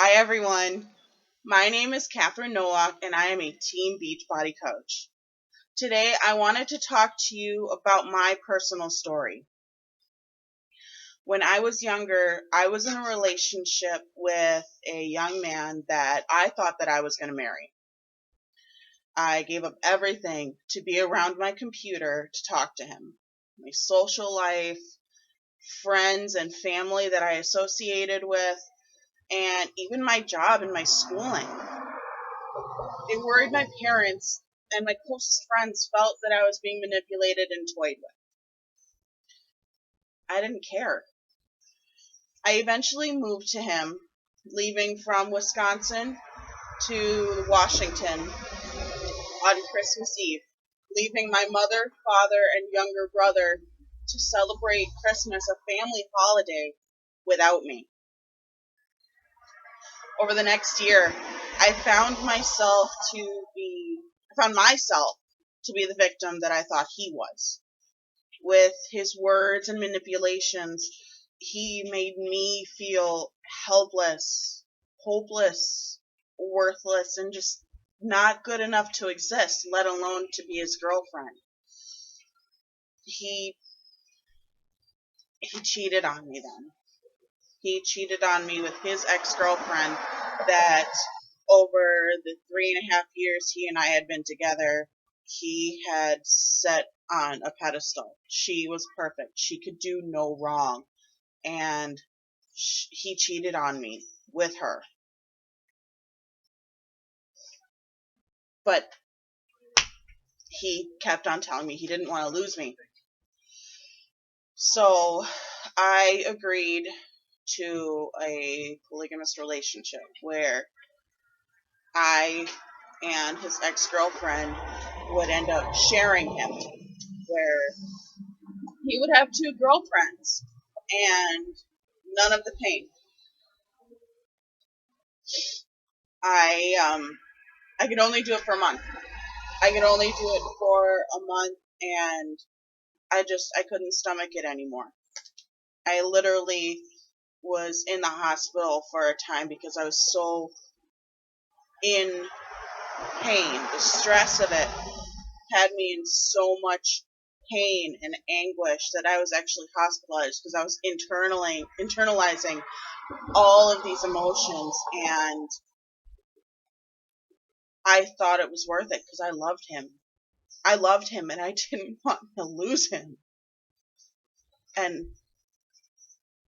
Hi everyone. My name is Catherine Nowak and I am a Team Beachbody coach. Today I wanted to talk to you about my personal story. When I was younger, I was in a relationship with a young man that I thought that I was going to marry. I gave up everything to be around my computer to talk to him. My social life, friends and family that I associated with, and even my job and my schooling. It worried my parents, and my closest friends felt that I was being manipulated and toyed with. I didn't care. I eventually moved to him, leaving from Wisconsin to Washington on Christmas Eve, leaving my mother, father, and younger brother to celebrate Christmas, a family holiday, without me. Over the next year, I found myself to be the victim that I thought he was. With his words and manipulations, he made me feel helpless, hopeless, worthless, and just not good enough to exist, let alone to be his girlfriend. He cheated on me then. He cheated on me with his ex-girlfriend that over the 3.5 years he and I had been together, he had set on a pedestal. She was perfect. She could do no wrong. And he cheated on me with her. But he kept on telling me he didn't want to lose me. So I agreed to a polygamous relationship where I and his ex-girlfriend would end up sharing him, where he would have two girlfriends and none of the pain. I could only do it for a month. I could only do it for a month, and I couldn't stomach it anymore. I literally was in the hospital for a time because I was so in pain. The stress of it had me in so much pain and anguish that I was actually hospitalized because I was internalizing all of these emotions, and I thought it was worth it because I loved him. I loved him and I didn't want to lose him. And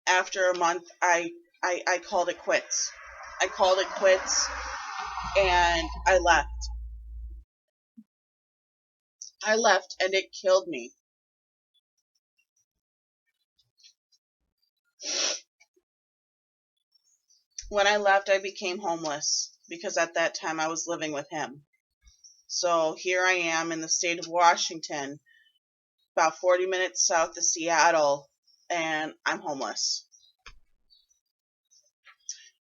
after a month, I called it quits. I called it quits and I left. I left and it killed me. When I left, I became homeless because at that time I was living with him. So here I am in the state of Washington, about 40 minutes south of Seattle, and I'm homeless.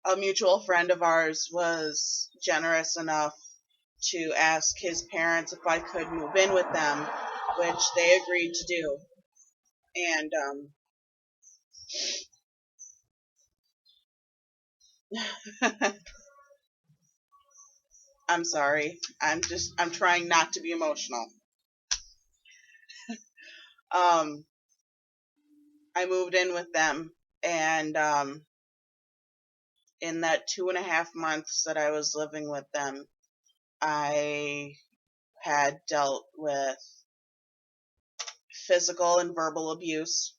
A mutual friend of ours was generous enough to ask his parents if I could move in with them, which they agreed to do. And I'm sorry. I'm trying not to be emotional. Um, I moved in with them, and in that 2.5 months that I was living with them, I had dealt with physical and verbal abuse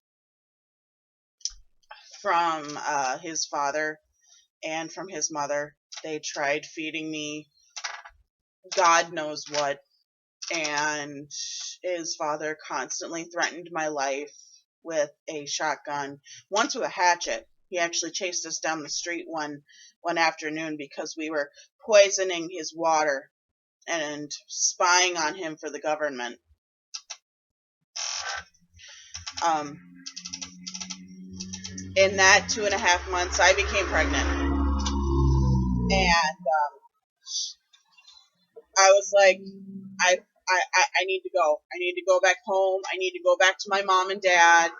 from his father and from his mother. They tried feeding me God knows what, and his father constantly threatened my life with a shotgun, once with a hatchet. He actually chased us down the street one afternoon because we were poisoning his water and spying on him for the government. Um, in that 2.5 months, I became pregnant, and I was like, I need to go. I need to go back home. I need to go back to my mom and dad.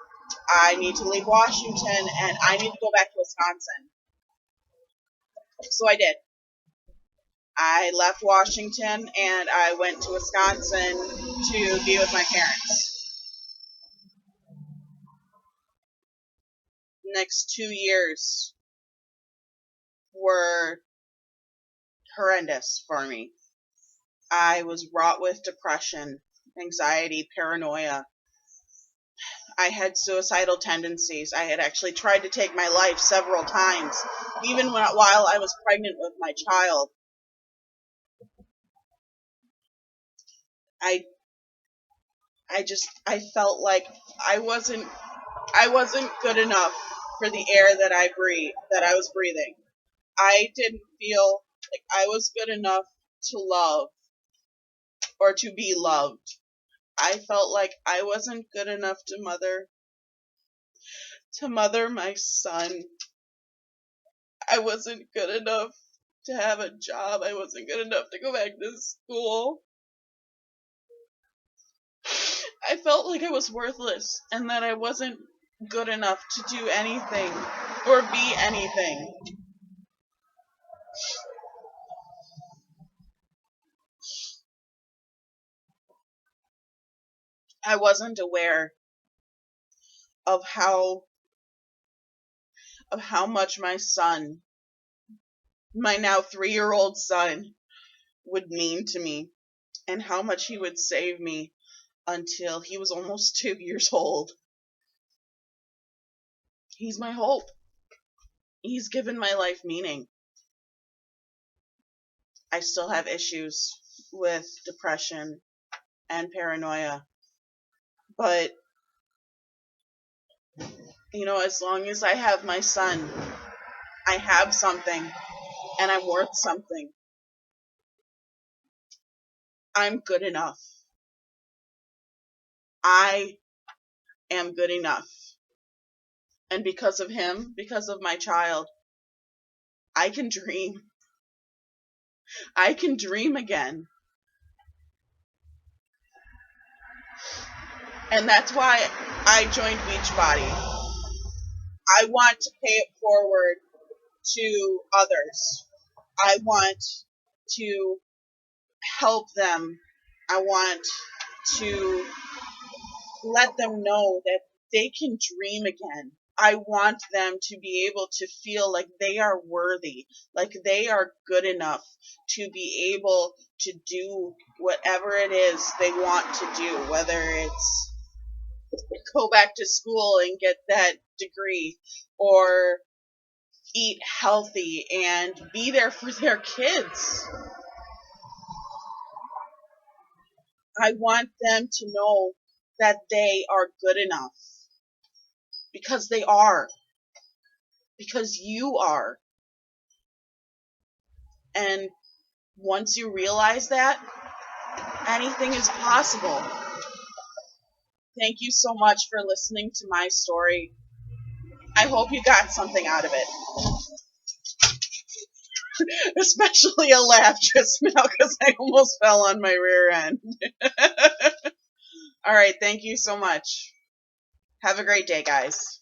I need to leave Washington, and I need to go back to Wisconsin. So I did. I left Washington and I went to Wisconsin to be with my parents. Next 2 years were horrendous for me. I was wrought with depression, anxiety, paranoia. I had suicidal tendencies. I had actually tried to take my life several times, even while I was pregnant with my child. I I felt like I wasn't I wasn't good enough for the air that I was breathing. I didn't feel like I was good enough to love or to be loved. I felt like I wasn't good enough to mother my son. I wasn't good enough to have a job. I wasn't good enough to go back to school. I felt like I was worthless and that I wasn't good enough to do anything or be anything. I wasn't aware of how much my son, my now 3-year-old son, would mean to me and how much he would save me until he was almost 2 years old. He's my hope. He's given my life meaning. I still have issues with depression and paranoia, but as long as I have my son, I have something and I'm worth something. I'm good enough. I am good enough. And because of him, because of my child, I can dream. I can dream again. And that's why I joined Beachbody. I want to pay it forward to others. I want to help them. I want to let them know that they can dream again. I want them to be able to feel like they are worthy, like they are good enough to be able to do whatever it is they want to do, whether it's go back to school and get that degree or eat healthy and be there for their kids. I want them to know that they are good enough because they are, because you are. And once you realize that, anything is possible. Thank you so much for listening to my story. I hope you got something out of it. Especially a laugh just now because I almost fell on my rear end. All right, thank you so much. Have a great day, guys.